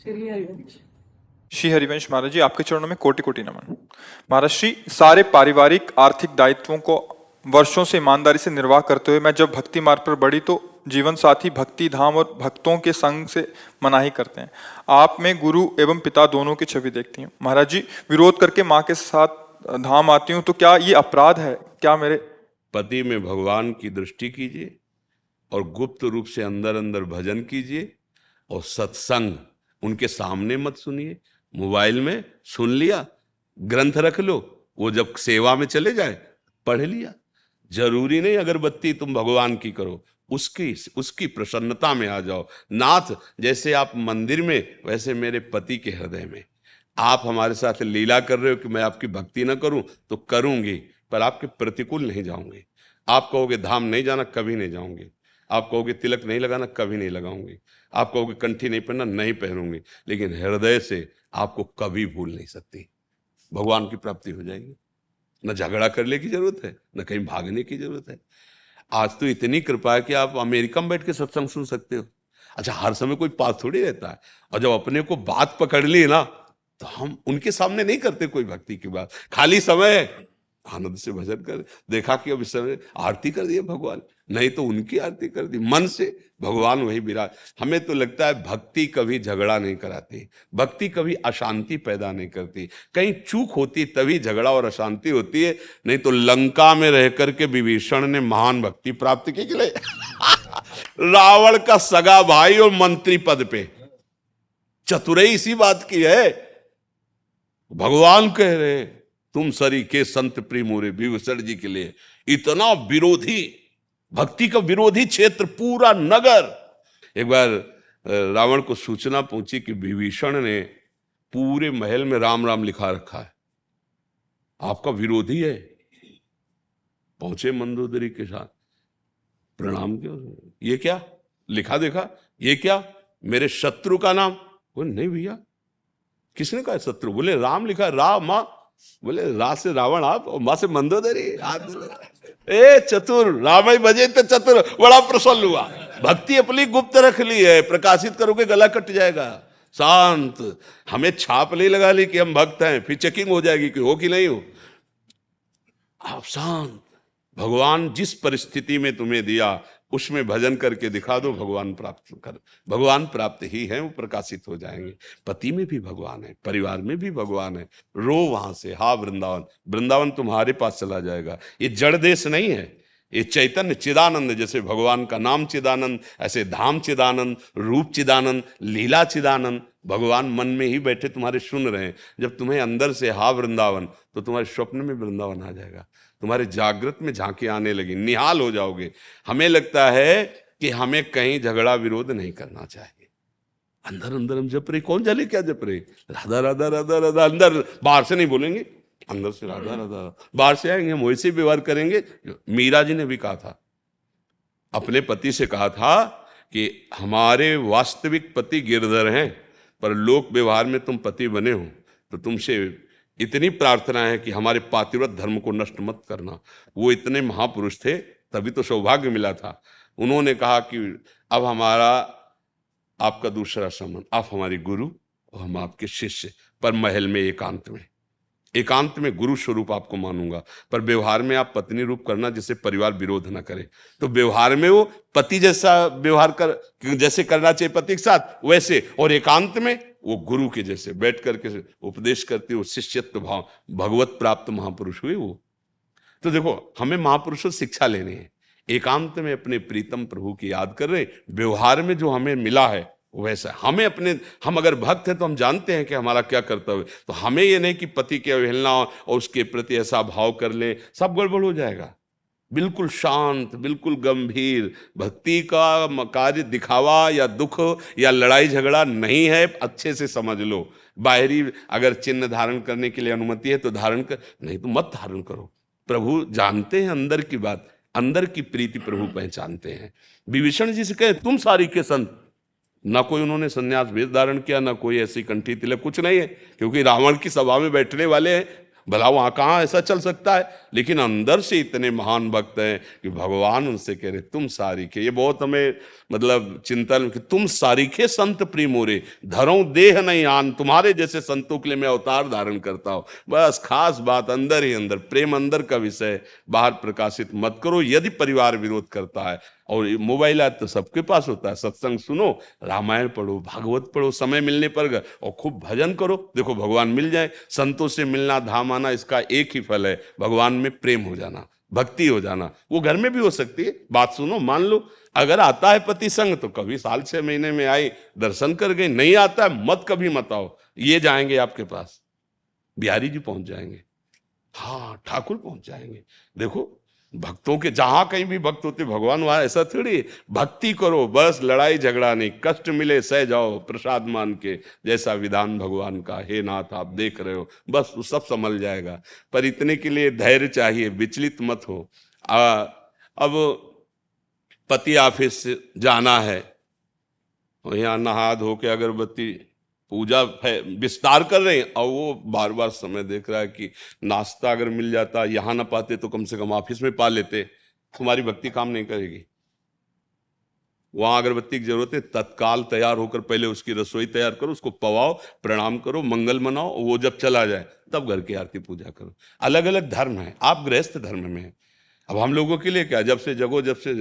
श्री हरिवंश। श्री हरिवंश महाराज जी, आपके चरणों में कोटि कोटि नमन। महाराज श्री, सारे पारिवारिक आर्थिक दायित्वों को वर्षों से ईमानदारी से निर्वाह करते हुए मैं जब भक्ति मार्ग पर बढ़ी तो जीवन साथी भक्ति धाम और भक्तों के संग से मनाही करते हैं। आप में गुरु एवं पिता दोनों की छवि देखती हूँ। महाराज जी, विरोध करके माँ के साथ धाम आती हूँ तो क्या ये अपराध है? क्या मेरे पति में भगवान की दृष्टि कीजिए और गुप्त रूप से अंदर अंदर भजन कीजिए और सत्संग उनके सामने मत सुनिए। मोबाइल में सुन लिया, ग्रंथ रख लो, वो जब सेवा में चले जाए पढ़ लिया। जरूरी नहीं अगरबत्ती तुम भगवान की करो, उसकी प्रसन्नता में आ जाओ। नाथ जैसे आप मंदिर में, वैसे मेरे पति के हृदय में। आप हमारे साथ लीला कर रहे हो कि मैं आपकी भक्ति ना करूं, तो करूंगी, पर आपके प्रतिकूल नहीं जाऊंगी। आप कहोगे धाम नहीं जाना, कभी नहीं जाऊंगी। आप कहोगे तिलक नहीं लगाना, कभी नहीं लगाऊंगी। आप कहोगे कंठी नहीं पहनना, नहीं पहनूंगी, लेकिन हृदय से आपको कभी भूल नहीं सकती। भगवान की प्राप्ति हो जाएगी। न झगड़ा करने की जरूरत है, न कहीं भागने की जरूरत है। आज तो इतनी कृपा है कि आप अमेरिका में बैठ के सत्संग सुन सकते हो। अच्छा, हर समय कोई पास थोड़ी रहता है, और जब अपने को बात पकड़ ली ना, तो हम उनके सामने नहीं करते कोई भक्ति की बात। खाली समय है, आनंद से भजन कर। देखा कि अब इस समय आरती कर दिया भगवान, नहीं तो उनकी आरती कर दी मन से, भगवान वही विराज। हमें तो लगता है भक्ति कभी झगड़ा नहीं कराती, भक्ति कभी अशांति पैदा नहीं करती। कहीं चूक होती तभी झगड़ा और अशांति होती है। नहीं तो लंका में रह करके विभीषण ने महान भक्ति प्राप्त की के लिए रावण का सगा भाई और मंत्री पद पे। चतुराई इसी बात की है। भगवान कह रहे तुम सरी के संत प्रिय विभीषण जी के लिए इतना विरोधी, भक्ति का विरोधी क्षेत्र पूरा नगर। एक बार रावण को सूचना पहुंची कि विभीषण ने पूरे महल में राम राम लिखा रखा है, आपका विरोधी है। पहुंचे मंदोदरी के साथ, प्रणाम क्यों, ये क्या लिखा, देखा ये क्या मेरे शत्रु का नाम? बोले नहीं भैया, किसने कहा शत्रु? बोले राम लिखा, राम माँ। बोले रा से रावण आप और माँ से मंदोदरी। ए चतुर, राम ही बजे तो चतुर। बड़ा प्रसन्न हुआ। भक्ति अपनी गुप्त रख ली है, प्रकाशित करोगे गला कट जाएगा। शांत, हमें छाप नहीं लगा ली कि हम भक्त हैं, फिर चेकिंग हो जाएगी कि हो कि नहीं हो। आप शांत, भगवान जिस परिस्थिति में तुम्हें दिया उसमें भजन करके दिखा दो, भगवान प्राप्त कर, भगवान प्राप्त ही है, वो प्रकाशित हो जाएंगे। पति में भी भगवान है, परिवार में भी भगवान है। रो वहां से, हा वृंदावन, वृंदावन तुम्हारे पास चला जाएगा। ये जड़ देश नहीं है, ये चैतन्य चिदानंद। जैसे भगवान का नाम चिदानंद, ऐसे धाम चिदानंद, रूप चिदानंद, लीला चिदानंद। भगवान मन में ही बैठे तुम्हारे सुन रहे हैं। जब तुम्हें अंदर से हा वृंदावन, तो तुम्हारे स्वप्न में वृंदावन आ जाएगा, तुम्हारे जागृत में झांकी आने लगी, निहाल हो जाओगे। हमें लगता है कि हमें कहीं झगड़ा विरोध नहीं करना चाहिए। अंदर अंदर हम जप रहे, कौन जाने क्या जप रहे, राधा राधा राधा राधा। अंदर, बाहर से नहीं बोलेंगे, अंदर से राधा राधा। बाहर से आएंगे हम वैसे व्यवहार करेंगे। मीरा जी ने भी कहा था, अपने पति से कहा था कि हमारे वास्तविक पति गिरधर हैं, पर लोक व्यवहार में तुम पति बने हो, तो तुमसे इतनी प्रार्थना है कि हमारे पातिव्रत धर्म को नष्ट मत करना। वो इतने महापुरुष थे, तभी तो सौभाग्य मिला था। उन्होंने कहा कि अब हमारा आपका दूसरा संबंध, आप हमारे गुरु और हम आपके शिष्य, पर महल में एकांत में गुरु स्वरूप आपको मानूंगा, पर व्यवहार में आप पत्नी रूप करना, जिससे परिवार विरोध ना करे। तो व्यवहार में वो पति जैसा व्यवहार कर, जैसे करना चाहिए पति के साथ वैसे, और एकांत में वो गुरु के जैसे बैठ करके उपदेश करते हो। शिष्यत्व भाव, भगवत प्राप्त महापुरुष हुए वो। तो देखो, हमें महापुरुषों से शिक्षा लेनी है। एकांत में अपने प्रीतम प्रभु की याद कर रहे, व्यवहार में जो हमें मिला है वैसा हमें हम अगर भक्त हैं तो हम जानते हैं कि हमारा क्या कर्तव्य। तो हमें ये नहीं कि पति की अवहेलना और उसके प्रति ऐसा भाव कर ले, सब गड़बड़ हो जाएगा। बिल्कुल शांत, बिल्कुल गंभीर। भक्ति का कार्य दिखावा या दुख या लड़ाई झगड़ा नहीं है, अच्छे से समझ लो। बाहरी अगर चिन्ह धारण करने के लिए अनुमति है तो धारण कर, नहीं तो मत धारण करो। प्रभु जानते हैं अंदर की बात, अंदर की प्रीति प्रभु पहचानते हैं। विभीषण जी से कहे तुम सारी के संत, ना कोई उन्होंने संन्यास वेश धारण किया, ना कोई ऐसी कंठी तिलक, कुछ नहीं है, क्योंकि रावण की सभा में बैठने वाले हैं। भला वहां कहाँ ऐसा चल सकता है, लेकिन अंदर से इतने महान भक्त हैं कि भगवान उनसे कह रहे तुम सारीखे। ये बहुत हमें मतलब चिंतन कि तुम सारीखे संत प्रिय मोरे, धरो देह नहीं आन, तुम्हारे जैसे संतों के लिए मैं अवतार धारण करता हूं। बस खास बात अंदर ही अंदर, प्रेम अंदर का विषय, बाहर प्रकाशित मत करो। यदि परिवार विरोध करता है, और मोबाइल आज तो सबके पास होता है, सत्संग सुनो, रामायण पढ़ो, भागवत पढ़ो, समय मिलने पर और खूब भजन करो, देखो भगवान मिल जाए। संतों से मिलना, धाम आना, इसका एक ही फल है, भगवान में प्रेम हो जाना, भक्ति हो जाना। वो घर में भी हो सकती है। बात सुनो, मान लो अगर आता है पति संग तो कभी साल 6 महीने में आई, दर्शन कर गई। नहीं आता है मत कभी मत आओ, ये जाएंगे आपके पास, बिहारी जी पहुंच जाएंगे, हाँ ठाकुर पहुंच जाएंगे। देखो भक्तों के जहां कहीं भी भक्त होते भगवान वहां, ऐसा थोड़ी। भक्ति करो बस, लड़ाई झगड़ा नहीं, कष्ट मिले सह जाओ प्रसाद मान के, जैसा विधान भगवान का। हे नाथ आप देख रहे हो, बस वो सब संभल जाएगा। पर इतने के लिए धैर्य चाहिए, विचलित मत हो। अब पति ऑफिस जाना है, और यहाँ नहा धो के अगरबत्ती पूजा विस्तार कर रहे हैं, और वो बार बार समय देख रहा है कि नाश्ता अगर मिल जाता, यहाँ ना पाते तो कम से कम ऑफिस में पा लेते। तुम्हारी भक्ति काम नहीं करेगी। वहां अगरबत्ती की जरूरत है, तत्काल तैयार होकर पहले उसकी रसोई तैयार करो, उसको पवाओ, प्रणाम करो, मंगल मनाओ, वो जब चला जाए तब घर की आरती पूजा करो। अलग अलग धर्म है, आप गृहस्थ धर्म में हैं। अब हम लोगों के लिए क्या, जब से जगो, जब से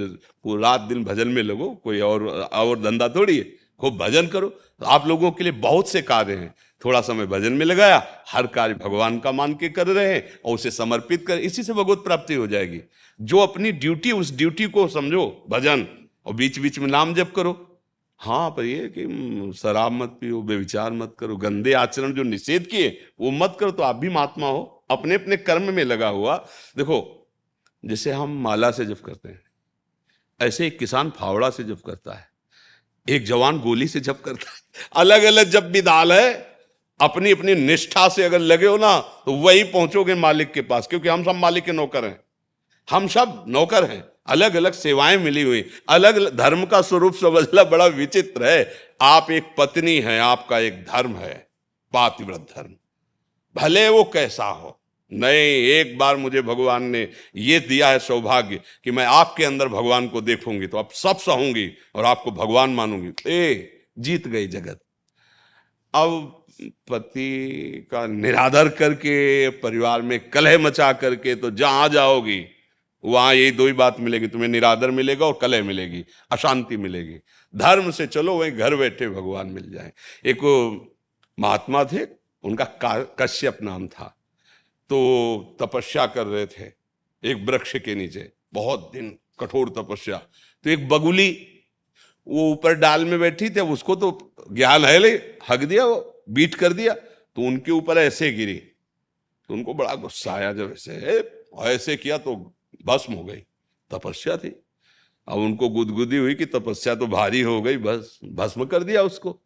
रात दिन भजन में लगो, कोई और धंधा थोड़ी है। खूब भजन करो। तो आप लोगों के लिए बहुत से कार्य हैं, थोड़ा समय भजन में लगाया, हर कार्य भगवान का मान के कर रहे हैं और उसे समर्पित कर, इसी से भगवत प्राप्ति हो जाएगी। जो अपनी ड्यूटी, उस ड्यूटी को समझो भजन, और बीच बीच में नाम जप करो। हाँ, पर ये कि शराब मत पियो, बेविचार मत करो, गंदे आचरण जो निषेध किए वो मत करो, तो आप भी महात्मा हो, अपने अपने कर्म में लगा हुआ। देखो जैसे हम माला से जप करते हैं, ऐसे एक किसान फावड़ा से जप करता है, एक जवान गोली से जप करता है। अलग अलग जप विधान है। अपनी अपनी निष्ठा से अगर लगे हो ना, तो वही पहुंचोगे मालिक के पास, क्योंकि हम सब मालिक के नौकर हैं। हम सब नौकर हैं, अलग अलग सेवाएं मिली हुई, अलग अलग धर्म का स्वरूप समझना बड़ा विचित्र है। आप एक पत्नी हैं, आपका एक धर्म है, पातिव्रत धर्म, भले वो कैसा हो। नहीं, एक बार मुझे भगवान ने ये दिया है सौभाग्य कि मैं आपके अंदर भगवान को देखूंगी, तो आप सब सहूंगी और आपको भगवान मानूंगी। जीत गई जगत। अब पति का निरादर करके, परिवार में कलह मचा करके, तो जहां जाओगी वहां यही दो ही बात मिलेगी, तुम्हें निरादर मिलेगा और कलह मिलेगी, अशांति मिलेगी। धर्म से चलो, वहीं घर बैठे भगवान मिल जाए। एक महात्मा थे, उनका कश्यप नाम था, तो तपस्या कर रहे थे एक वृक्ष के नीचे, बहुत दिन कठोर तपस्या। तो एक बगुली वो ऊपर डाल में बैठी थी, उसको तो ज्ञान है, ले हक दिया, वो बीट कर दिया, तो उनके ऊपर ऐसे गिरी। तो उनको बड़ा गुस्सा आया, जब ऐसे किया तो भस्म हो गई। तपस्या थी। अब उनको गुदगुदी हुई कि तपस्या तो भारी हो गई, बस भस्म कर दिया उसको।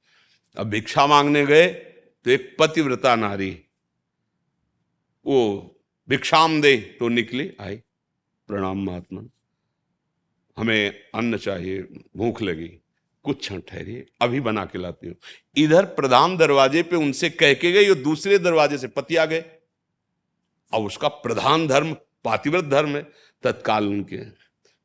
अब भिक्षा मांगने गए तो एक पतिव्रता नारी वो भिक्षाम दे तो निकली, आई, प्रणाम महात्मा, हमें अन्न चाहिए, भूख लगी, कुछ क्षण ठहरिए, अभी बना के लाती हूं। इधर प्रधान दरवाजे पे उनसे कह के गई, और दूसरे दरवाजे से पति आ गए। अब उसका प्रधान धर्म पातिव्रत धर्म है। तत्काल उनके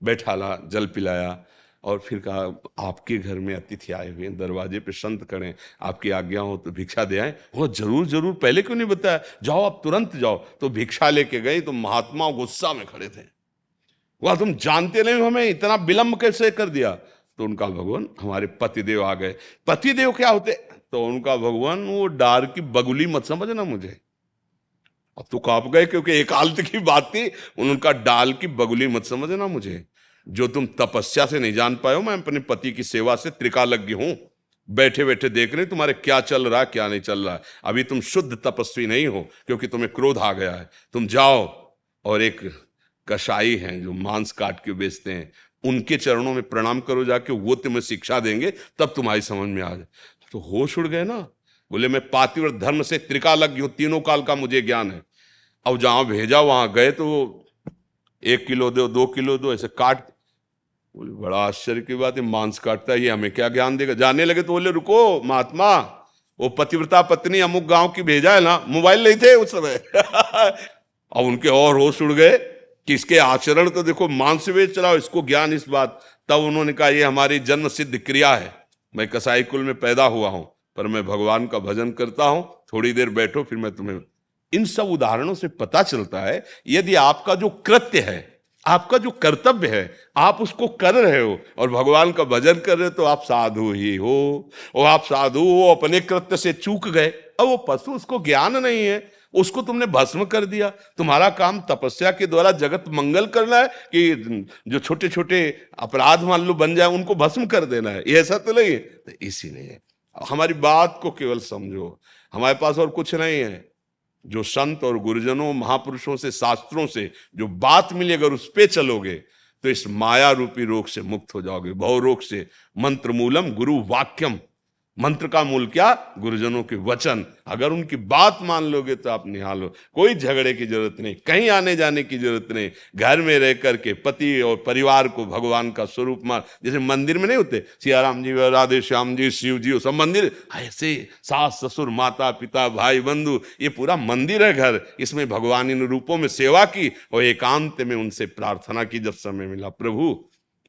बैठाला, जल पिलाया, और फिर कहा आपके घर में अतिथि आए हुए हैं, दरवाजे पे संत खड़े, आपकी आज्ञा हो तो भिक्षा दे आए। वो जरूर जरूर, पहले क्यों नहीं बताया, जाओ आप तुरंत जाओ। तो भिक्षा लेके गई, तो महात्मा गुस्सा में खड़े थे। वह तुम जानते नहीं हमें इतना विलंब कैसे कर दिया। तो उनका भगवान, हमारे पतिदेव आ गए। पतिदेव क्या होते? तो उनका भगवान, वो डार की बगुली मत समझना मुझे। अब तो कांप गए, क्योंकि एकांत की बात थी। उनका डाल की बगुली मत समझना मुझे, जो तुम तपस्या से नहीं जान पाए हो। मैं अपने पति की सेवा से त्रिकालज्ञ हूं। बैठे बैठे देख रहे तुम्हारे क्या चल रहा है, क्या नहीं चल रहा है। अभी तुम शुद्ध तपस्वी नहीं हो, क्योंकि तुम्हें क्रोध आ गया है। तुम जाओ, और एक कसाई हैं जो मांस काट के बेचते हैं, उनके चरणों में प्रणाम करो जाके, वो तुम्हें शिक्षा देंगे, तब तुम्हारी समझ में आ जाए। तो होश उड़ गए ना। बोले मैं पातिव्रत धर्म से त्रिकालज्ञ हूं, तीनों काल का मुझे ज्ञान है। अब जहां भेजा वहां गए तो 1 किलो दो, 2 किलो दो, ऐसे काट। बोले बड़ा आश्चर्य की बात है, मांस काटता है, ये हमें क्या ज्ञान देगा। जाने लगे तो बोले रुको महात्मा, वो पतिव्रता पत्नी अमुक गांव की भेजा है ना, मोबाइल नहीं थे उस समय अब उनके और होश उड़ गए कि इसके आचरण तो देखो, मांस बेच रहा हो, इसको ज्ञान इस बात। तब उन्होंने कहा ये हमारी जन्म सिद्ध क्रिया है, मैं कसाई कुल में पैदा हुआ हूं, पर मैं भगवान का भजन करता हूं, थोड़ी देर बैठो फिर मैं तुम्हें। इन सब उदाहरणों से पता चलता है यदि आपका जो कृत्य है, आपका जो कर्तव्य है, आप उसको कर रहे हो और भगवान का भजन कर रहे हो, तो आप साधु ही हो। और आप साधु हो, अपने कृत्य से चूक गए। अब वो पशु, उसको ज्ञान नहीं है, उसको तुमने भस्म कर दिया। तुम्हारा काम तपस्या के द्वारा जगत मंगल करना है कि जो छोटे छोटे अपराध मान लो बन जाए उनको भस्म कर देना है? ये ऐसा तो नहीं है। तो इसीलिए हमारी बात को केवल समझो, हमारे पास और कुछ नहीं है। जो संत और गुरुजनों महापुरुषों से, शास्त्रों से जो बात मिली, अगर उस पे चलोगे तो इस माया रूपी रोग से मुक्त हो जाओगे, भव रोग से। मंत्र मूलम गुरु वाक्यम, मंत्र का मूल क्या? गुरुजनों के वचन। अगर उनकी बात मान लोगे तो आप निहाल हो। कोई झगड़े की जरूरत नहीं, कहीं आने जाने की जरूरत नहीं। घर में रह करके पति और परिवार को भगवान का स्वरूप मान, जैसे मंदिर में नहीं होते सियाराम जी, राधे श्याम जी, शिव जी, सब मंदिर ऐसे, सास ससुर माता पिता भाई बंधु, ये पूरा मंदिर है घर। इसमें भगवान इन रूपों में सेवा की और एकांत में उनसे प्रार्थना की जब समय मिला, प्रभु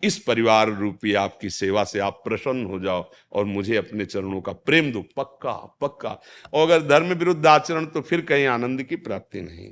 इस परिवार रूपी आपकी सेवा से आप प्रसन्न हो जाओ और मुझे अपने चरणों का प्रेम दो। पक्का पक्का। और अगर धर्म विरुद्ध आचरण तो फिर कहीं आनंद की प्राप्ति नहीं।